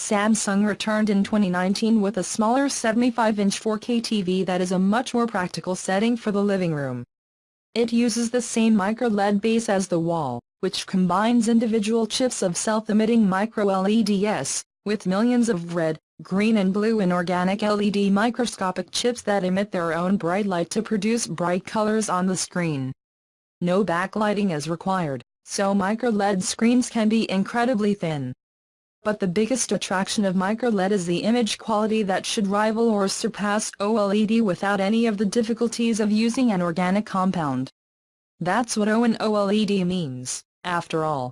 Samsung returned in 2019 with a smaller 75-inch 4K TV that is a much more practical setting for the living room. It uses the same microLED base as the wall, which combines individual chips of self-emitting MicroLEDs, with millions of red, green and blue inorganic LED microscopic chips that emit their own bright light to produce bright colors on the screen. No backlighting is required, so MicroLED screens can be incredibly thin. But the biggest attraction of MicroLED is the image quality that should rival or surpass OLED without any of the difficulties of using an organic compound. That's what OLED means, after all.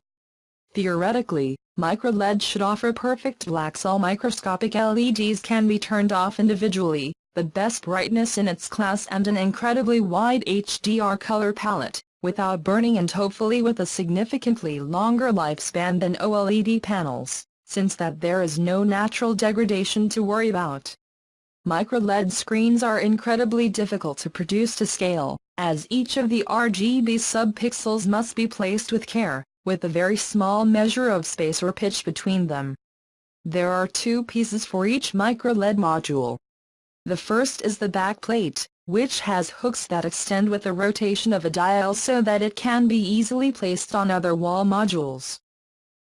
Theoretically, MicroLED should offer perfect blacks. All microscopic LEDs can be turned off individually, the best brightness in its class and an incredibly wide HDR color palette, without burning and hopefully with a significantly longer lifespan than OLED panels, since that there is no natural degradation to worry about. MicroLED screens are incredibly difficult to produce to scale, as each of the RGB subpixels must be placed with care, with a very small measure of space or pitch between them. There are two pieces for each MicroLED module. The first is the backplate, which has hooks that extend with the rotation of a dial so that it can be easily placed on other wall modules.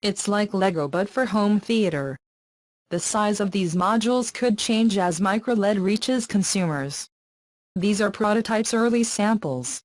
It's like Lego but for home theater. The size of these modules could change as MicroLED reaches consumers. These are prototypes, early samples,